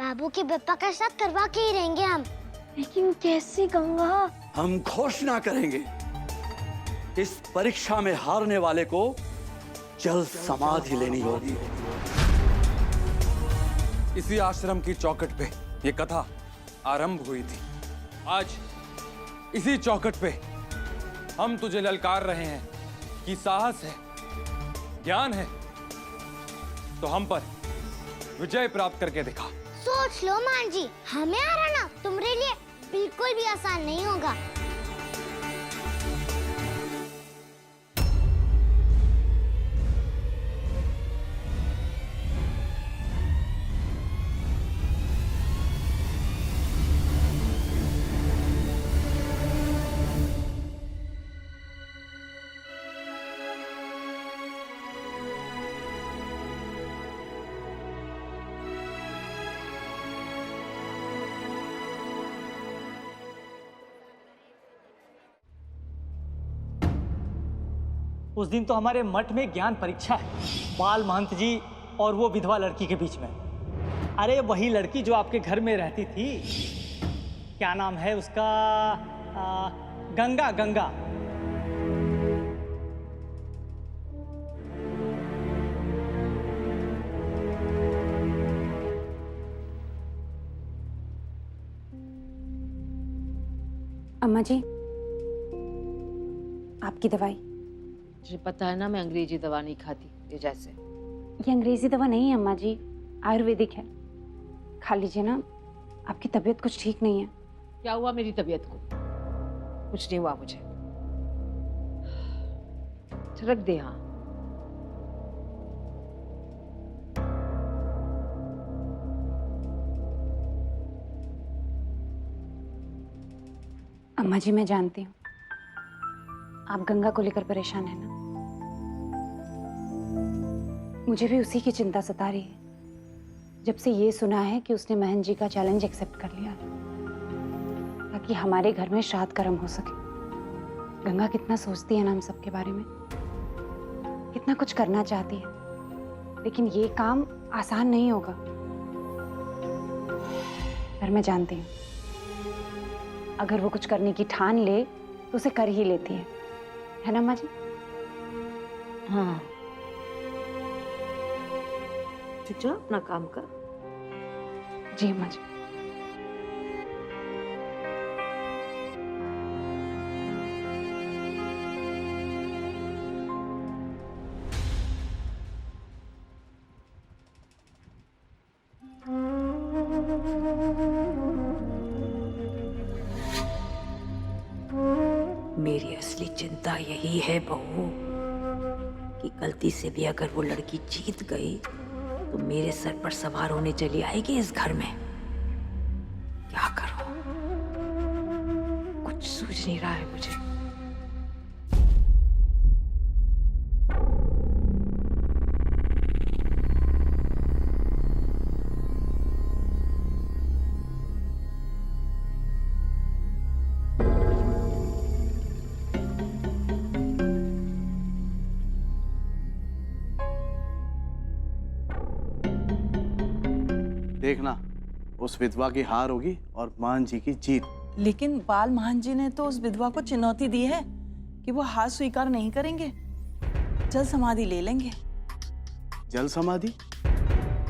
बाबू के बप्पा का साथ करवा के ही रहेंगे हम। लेकिन कैसे गंगा? हम घोषणा करेंगे, इस परीक्षा में हारने वाले को जल समाधि लेनी होगी। इसी आश्रम की चौखट पे ये कथा आरंभ हुई थी। आज इसी चौखट पे हम तुझे ललकार रहे हैं कि साहस है, ज्ञान है तो हम पर विजय प्राप्त करके दिखा। सोच लो मान जी, हमें हराना तुम्हारे लिए बिल्कुल भी आसान नहीं होगा। उस दिन तो हमारे मठ में ज्ञान परीक्षा है, बाल महंत जी और वो विधवा लड़की के बीच में। अरे वही लड़की जो आपके घर में रहती थी, क्या नाम है उसका? गंगा। गंगा। अम्मा जी, आपकी दवाई। मुझे पता है ना, मैं अंग्रेजी दवा नहीं खाती ये जैसे। ये अंग्रेजी दवा नहीं है अम्मा जी, आयुर्वेदिक है। खा लीजिए ना, आपकी तबीयत कुछ ठीक नहीं है। क्या हुआ मेरी तबीयत को? कुछ नहीं हुआ मुझे। रख दे। हाँ, अम्मा जी मैं जानती हूँ आप गंगा को लेकर परेशान है ना। मुझे भी उसी की चिंता सता रही है जब से ये सुना है कि उसने महन जी का चैलेंज एक्सेप्ट कर लिया ताकि हमारे घर में श्राद्ध कर्म हो सके। गंगा कितना सोचती है ना हम सबके बारे में, कितना कुछ करना चाहती है, लेकिन ये काम आसान नहीं होगा। पर मैं जानती हूँ अगर वो कुछ करने की ठान ले तो उसे कर ही लेती है ना अम्मा जी? हाँ, तू जा अपना काम कर। जी अम्मा जी। मेरी असली चिंता यही है बहू कि गलती से भी अगर वो लड़की जीत गई तो मेरे सर पर सवार होने चली आएगी इस घर में। क्या करूं? कुछ सूझ नहीं रहा है मुझे। देखना, उस विधवा की हार होगी और मान जी की जीत। लेकिन बाल महान जी ने तो उस विधवा को चुनौती दी है कि वो हार स्वीकार नहीं करेंगे, जल समाधि ले लेंगे। जल समाधि?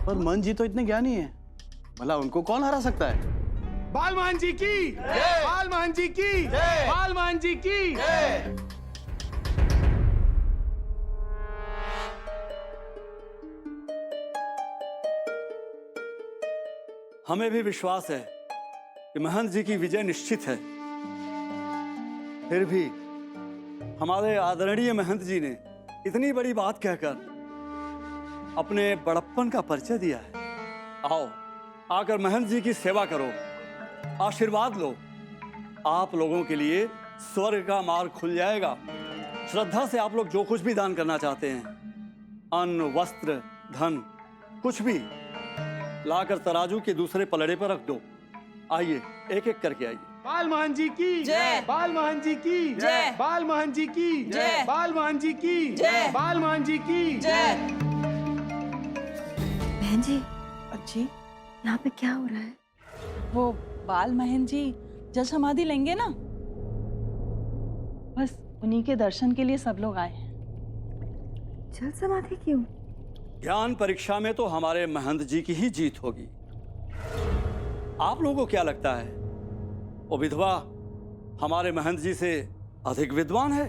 पर मन जी तो इतने ज्ञानी हैं, भला उनको कौन हरा सकता है? बाल महान जी की, बाल महान जी की, बाल महान जी की। हमें भी विश्वास है कि महंत जी की विजय निश्चित है। फिर भी हमारे आदरणीय महंत जी ने इतनी बड़ी बात कहकर अपने बड़प्पन का परिचय दिया है। आओ, आकर महंत जी की सेवा करो, आशीर्वाद लो। आप लोगों के लिए स्वर्ग का मार्ग खुल जाएगा। श्रद्धा से आप लोग जो कुछ भी दान करना चाहते हैं, अन्न, वस्त्र, धन, कुछ भी लाकर तराजू के दूसरे पलड़े पर रख दो। आइए, एक एक करके आइए। बाल महान जी की जय, बाल महान जी की जय, बाल महान जी की जय, बाल महान जी की जय, बाल महान जी की जय। बहन जी, अच्छी यहाँ पे क्या हो रहा है? वो बाल महन जी जल समाधि लेंगे ना, बस उन्हीं के दर्शन के लिए सब लोग आए हैं। जल समाधि क्यों? ज्ञान परीक्षा में तो हमारे महंत जी की ही जीत होगी। आप लोगों को क्या लगता है वो विधवा हमारे महंत जी से अधिक विद्वान है?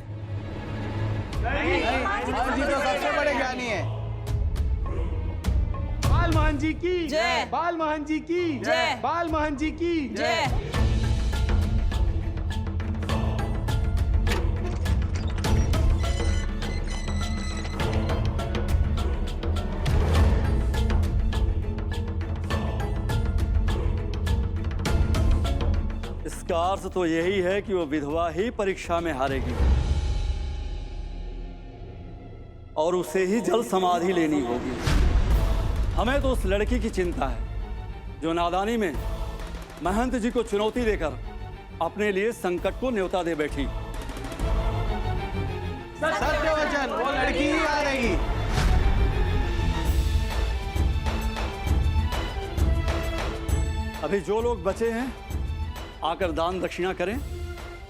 महंत जी तो सबसे बड़े ज्ञानी है। बाल महन जी की जय। बाल महन जी की जय। बाल महन जी की जय। इसका अर्थ तो यही है कि वो विधवा ही परीक्षा में हारेगी और उसे ही जल समाधि लेनी होगी। हमें तो उस लड़की की चिंता है जो नादानी में महंत जी को चुनौती देकर अपने लिए संकट को न्योता दे बैठी। सत्य वचन, वो लड़की ही आ रही। अभी जो लोग बचे हैं आकर दान दक्षिणा करें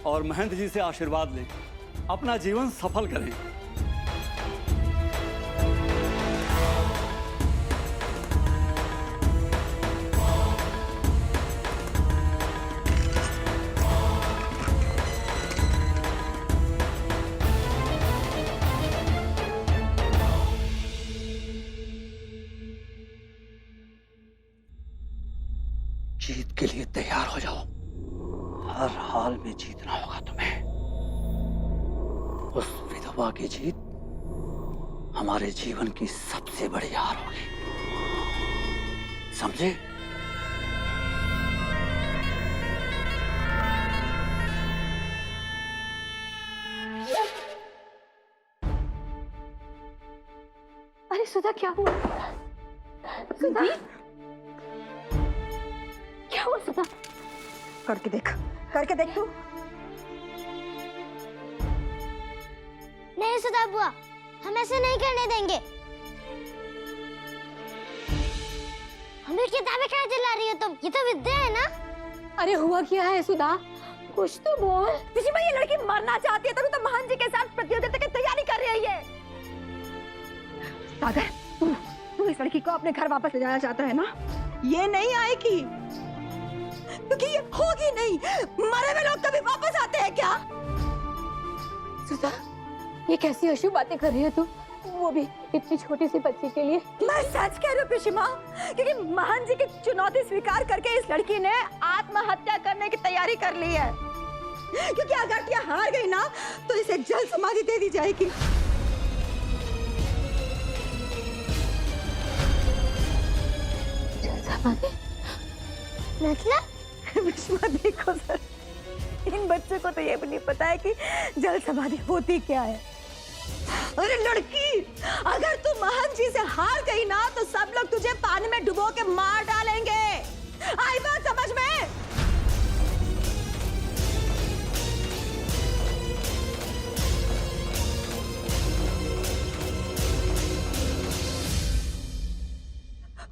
और महंत जी से आशीर्वाद लें, अपना जीवन सफल करें। जीत के लिए तैयार हो जाओ। हर हाल में जीतना होगा तुम्हें। उस विधवा की जीत हमारे जीवन की सबसे बड़ी हार होगी, समझे? अरे सुधा, क्या हुआ? सुधा, क्या हुआ सुधा? करके देख तू। नहीं सुधा बुआ, हम ऐसे नहीं करने देंगे। हमें किताबें क्या दिला रही हो तुम? ये तो विद्या है ना। अरे हुआ क्या है सुधा? कुछ तो बोल। पिछली बार ये लड़की मरना चाहती है तभी तो महन जी के साथ प्रतियोगिता की तैयारी कर रही है। सागर, तू इस लड़की को अपने घर वापस ले जाना चाहता है ना? ये नहीं आएगी क्योंकि ये होगी नहीं। मरे हुए लोग कभी वापस आते हैं क्या? सुधा, ये कैसी अशुभ बातें कर रही है तू? वो भी इतनी छोटी सी बच्ची के लिए। मैं सच कह रही हूँ पिशिमा, क्योंकि महन जी की चुनौती स्वीकार करके इस लड़की ने आत्महत्या करने की तैयारी कर ली है। क्योंकि अगर ये हार गई ना तो इसे जल समाधि दे दी जाएगी। जल समाधि मतलब? पिशिमा देखो सर, इन बच्चों को तो ये भी नहीं पता है कि जल समाधि होती क्या है। अरे लड़की, अगर तू महन जी से हार गई ना तो सब लोग तुझे पानी में डुबो के मार डालेंगे। आई बात समझ में?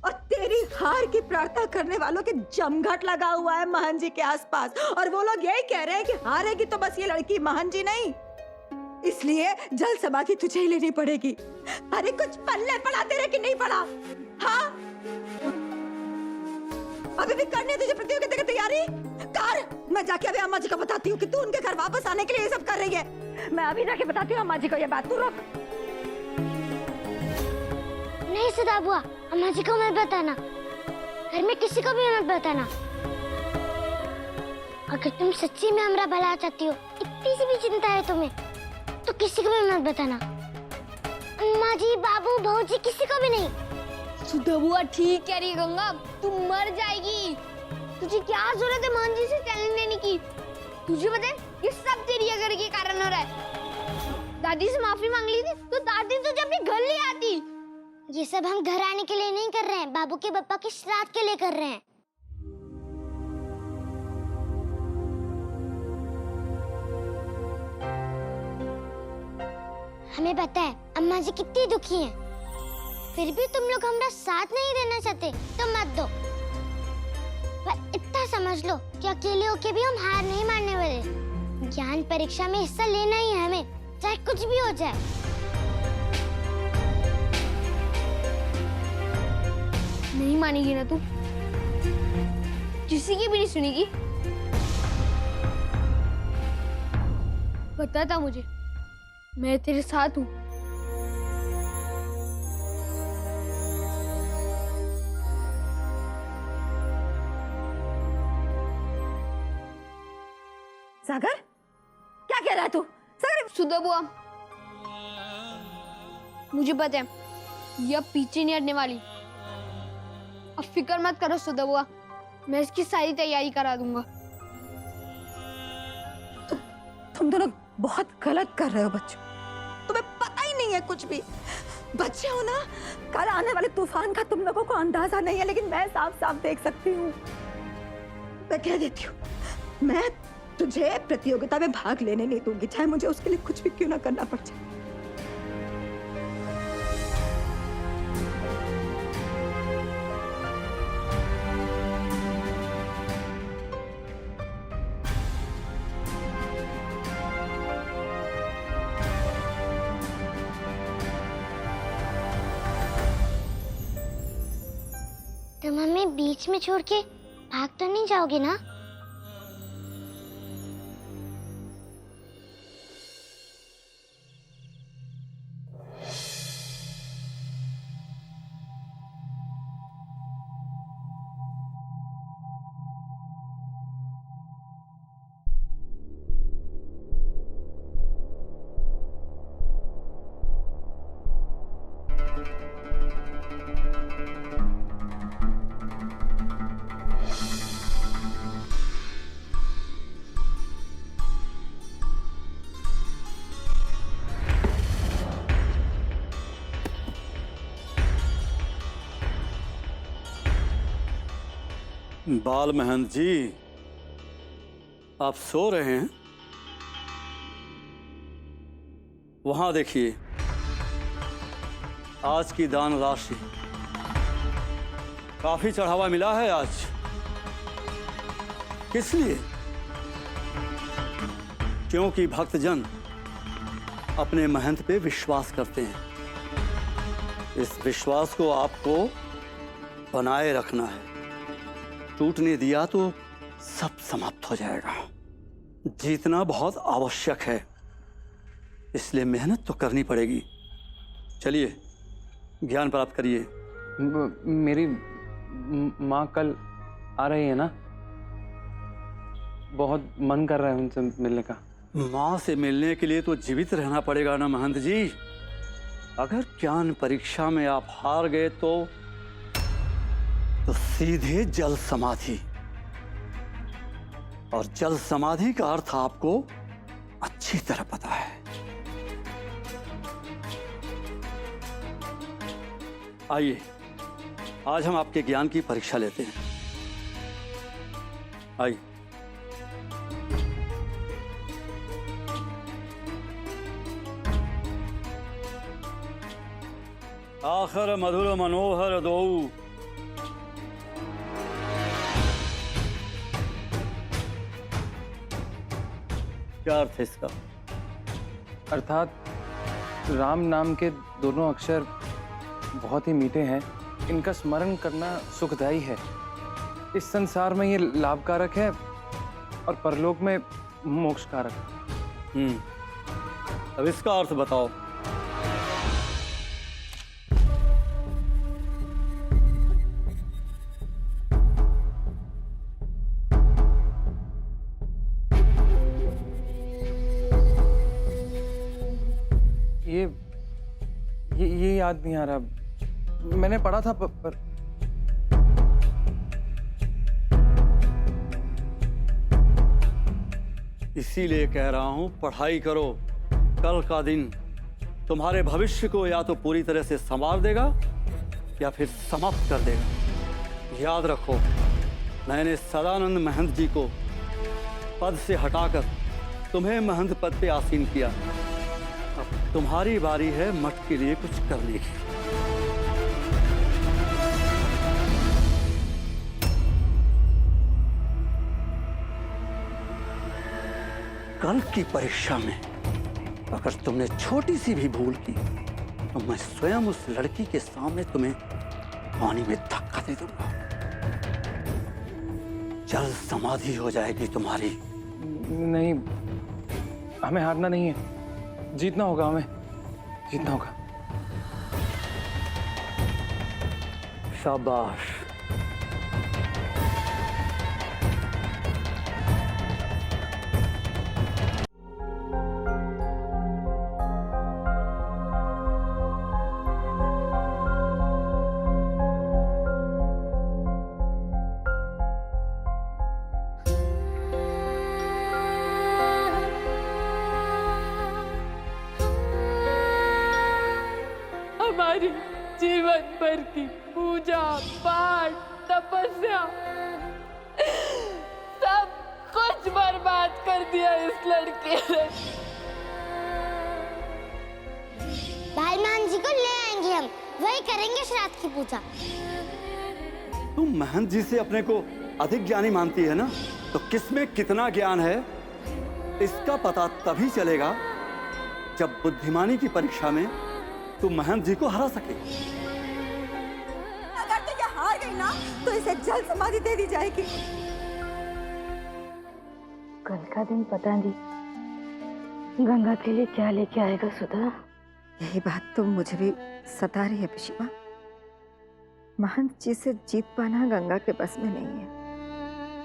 और तेरी हार की प्रार्थना करने वालों के जमघट लगा हुआ है महन जी के आसपास, और वो लोग यही कह रहे हैं कि हारेगी तो बस ये लड़की, महन जी नहीं। इसलिए जल समाधि तुझे ही लेनी पड़ेगी। अरे कुछ पल्ले पड़ा तेरे कि नहीं पड़ा? हाँ, अभी भी करनी है तुझे प्रतियोगिता की तैयारी? कर। मैं जाके अभी अम्मा जी को बताती हूँ कि तू उनके घर वापस आने के लिए ये सब कर रही है। मैं अभी जाके बताती हूँ अम्मा जी को ये बात। तू रुक। नहीं सुधा बुआ, अम्मा जी को मत बताना, घर में किसी को भी मत बताना। अगर तुम सच्ची में हमारा भला चाहती हो, इतनी सी भी चिंता है तुम्हें, तो किसी को भी मत बताना। अम्मा जी, बाबू, बहू जी, किसी को भी नहीं। सुधा बुआ ठीक कह रही है गंगा, तू मर जाएगी। तुझे क्या जरूरत है महन जी से चैलेंज लेने की? तुझे पता है ये सब तेरी अगर के कारण हो रहा है। दादी से माफी मांग ली थी तो दादी तुझे अपने घर ले आती। ये सब हम घर आने के लिए नहीं कर रहे हैं, बाबू के पापा की श्राद्ध के लिए कर रहे हैं। हमें पता है अम्मा जी कितनी दुखी हैं, फिर भी तुम लोग हमारा साथ नहीं देना चाहते तो मत दो। समझ लो कि अकेले होके भी हम हार नहीं मानने वाले। ज्ञान परीक्षा में हिस्सा लेना ही है हमें, चाहे कुछ भी हो जाए। नहीं मानेगी ना तू? किसी की भी नहीं सुनेगी? बताता मुझे, मैं तेरे साथ हूँ। सागर, क्या कह रहा है तू? सागर, सुधा बुआ, मुझे पता है ये अब पीछे नहीं हटने वाली। अब फिक्र मत करो सुधा बुआ, मैं इसकी सारी तैयारी करा दूंगा। तुम दोनों बहुत गलत कर रहे हो बच्चों। तुम्हें पता ही नहीं है कुछ भी। बच्चे हो ना, कल आने वाले तूफान का तुम लोगों को अंदाजा नहीं है, लेकिन मैं साफ साफ देख सकती हूँ। मैं कह देती हूँ, मैं तुझे प्रतियोगिता में भाग लेने नहीं दूंगी, चाहे मुझे उसके लिए कुछ भी क्यों ना करना पड़ जाए। तुम हमें बीच में छोड़ के भाग तो नहीं जाओगे ना? बाल महंत जी, आप सो रहे हैं? वहां देखिए, आज की दान राशि काफी चढ़ावा मिला है आज। किस लिए? क्योंकि भक्तजन अपने महंत पे विश्वास करते हैं। इस विश्वास को आपको बनाए रखना है। टूटने दिया तो सब समाप्त हो जाएगा। जीतना बहुत आवश्यक है, इसलिए मेहनत तो करनी पड़ेगी। चलिए, ज्ञान प्राप्त करिए। मेरी माँ कल आ रही है ना, बहुत मन कर रहा है उनसे मिलने का। माँ से मिलने के लिए तो जीवित रहना पड़ेगा ना महंत जी। अगर ज्ञान परीक्षा में आप हार गए तो सीधे जल समाधि, और जल समाधि का अर्थ आपको अच्छी तरह पता है। आइए, आज हम आपके ज्ञान की परीक्षा लेते हैं। आइए। आखर मधुर मनोहर दो, क्या अर्थ है इसका? अर्थात राम नाम के दोनों अक्षर बहुत ही मीठे हैं, इनका स्मरण करना सुखदायी है। इस संसार में ये लाभकारक है और परलोक में मोक्षकारक। अब इसका अर्थ बताओ। ये याद नहीं आ रहा। मैंने पढ़ा था पर इसीलिए कह रहा हूं, पढ़ाई करो। कल का दिन तुम्हारे भविष्य को या तो पूरी तरह से संवार देगा या फिर समाप्त कर देगा। याद रखो, मैंने सदानंद महंत जी को पद से हटाकर तुम्हें महंत पद पे आसीन किया। अब तुम्हारी बारी है मठ के लिए कुछ करने की। अंक की परीक्षा में अगर तुमने छोटी सी भी भूल की तो मैं स्वयं उस लड़की के सामने तुम्हें पानी में धक्का दे दूंगा। जल समाधि हो जाएगी तुम्हारी। नहीं, हमें हारना नहीं है, जीतना होगा, हमें जीतना होगा। शाबाश। हमारी जीवन भर की पूजा पाठ तपस्या सब कुछ बर्बाद कर दिया इस लड़के ने। बालमान जी को ले आएंगे हम, वही करेंगे श्राद्ध की पूजा। तुम महंत जी से अपने को अधिक ज्ञानी मानती है ना, तो किसमें कितना ज्ञान है इसका पता तभी चलेगा जब बुद्धिमानी की परीक्षा में तुम महंत जी को हरा सके। अगर तो ये हार गई ना तो इसे जल समाधि दे दी जाएगी। कल का दिन पता नहीं गंगा के लिए क्या लेके आएगा सुधा। यही बात तो मुझे भी सता रही है पिशिमा। महंत जी से जीत पाना गंगा के बस में नहीं है,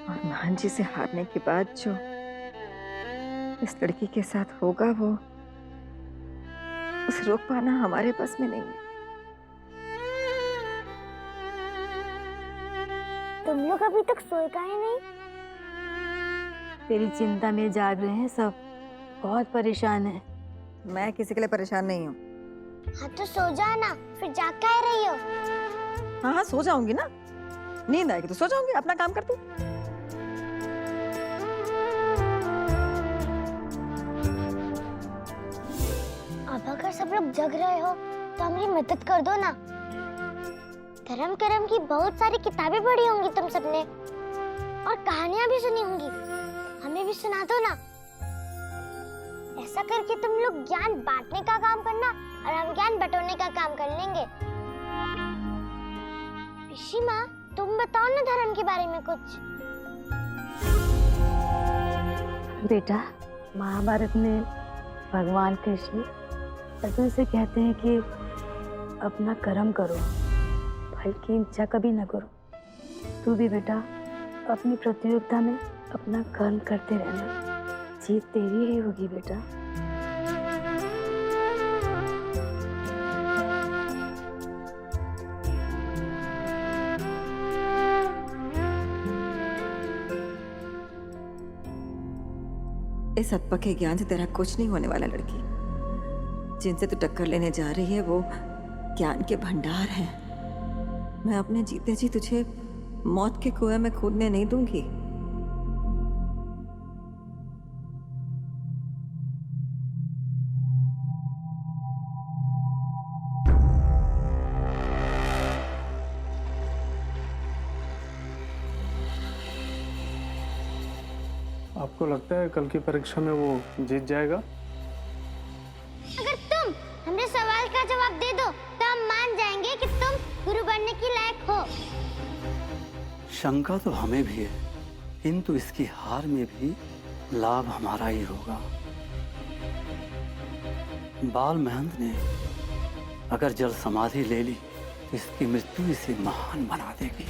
और महंत जी से हारने के बाद जो इस लड़की के साथ होगा वो उसे रोक पाना हमारे बस में नहीं है। तुम लोग अभी तक सोए काहे नहीं? तेरी चिंता में जाग रहे हैं सब, बहुत परेशान है। मैं किसी के लिए परेशान नहीं हूँ। हाँ तो सो जाओ ना, फिर जाग काहे रही हो? हाँ हाँ सो जाऊंगी ना, नींद आएगी तो सो जाऊंगी, अपना काम करती। अब अगर सब लोग जग रहे हो तो हमारी मदद कर दो ना। धर्म करम की बहुत सारी किताबें पढ़ी होंगी तुम सबने, और कहानियां भी सुनी होंगी, हमें भी सुना दो ना। ऐसा करके तुम लोग ज्ञान बांटने का काम करना और हम ज्ञान बटोरने का काम कर लेंगे। पिशिमा, तुम बताओ ना धर्म के बारे में कुछ। बेटा, महाभारत में भगवान कृष्ण अर्जुन से कहते हैं कि अपना कर्म करो, फल की इच्छा कभी न करो। तू भी बेटा अपनी प्रतियोगिता में अपना कर्म करते रहना, जीत तेरी ही होगी बेटा। इस अतपके ज्ञान से तेरा कुछ नहीं होने वाला लड़की। जिनसे तू टक्कर लेने जा रही है वो ज्ञान के भंडार हैं। मैं अपने जीते जी तुझे मौत के कुएं में कूदने नहीं दूंगी। आपको लगता है कल की परीक्षा में वो जीत जाएगा? अगर तुम हमें सवाल का जवाब दे दो तो हम मान जाएंगे कि तुम गुरु बनने के लायक हो। शंका तो हमें भी है, किंतु इसकी हार में भी लाभ हमारा ही होगा। बाल महंत ने अगर जल समाधि ले ली तो इसकी मृत्यु इसे महान बना देगी,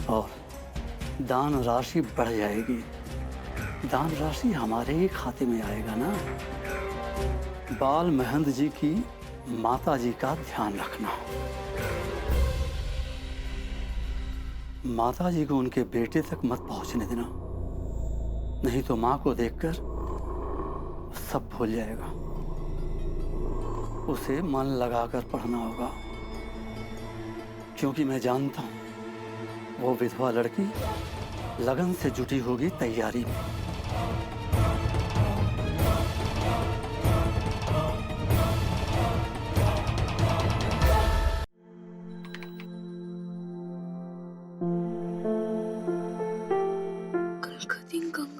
और दान राशि बढ़ जाएगी। दान राशि हमारे ही खाते में आएगा ना। बाल महंत जी की माता जी का ध्यान रखना। माता जी को उनके बेटे तक मत पहुंचने देना, नहीं तो मां को देखकर सब भूल जाएगा। उसे मन लगाकर पढ़ना होगा, क्योंकि मैं जानता हूं वो विधवा लड़की लगन से जुटी होगी तैयारी में। कल का दिन गंगा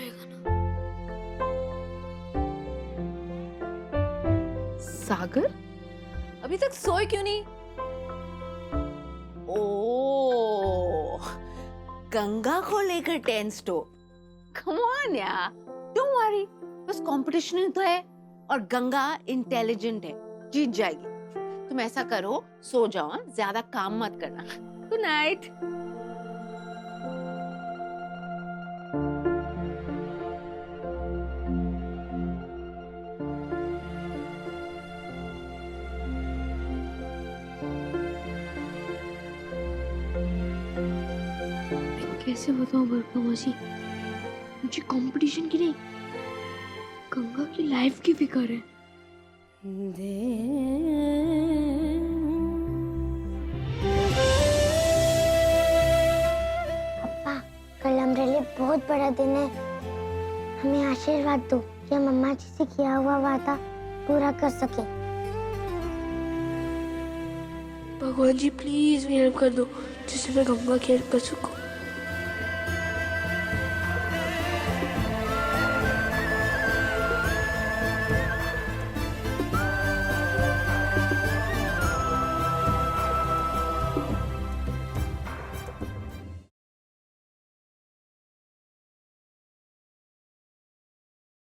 जाएगा ना? सागर अभी तक सोए क्यों नहीं? ओ, गंगा को लेकर टेंस तो कम ऑन यार, डोंट वरी, बस कंपटीशन तो है और गंगा इंटेलिजेंट है, जीत जाएगी। तुम ऐसा करो, सो जाओ, ज्यादा काम मत करना। Good night. कैसे बताऊं बरका मौसी, मुझे कंपटीशन की नहीं, गंगा की लाइफ की फिक्र है। पापा, कल हमारे लिए बहुत बड़ा दिन है। हमें आशीर्वाद दो कि हम अम्मा जी से किया हुआ वादा पूरा कर सके। भगवान जी प्लीज मेरी हेल्प कर दो, जिससे मैं गंगा की हेल्प कर सकूं।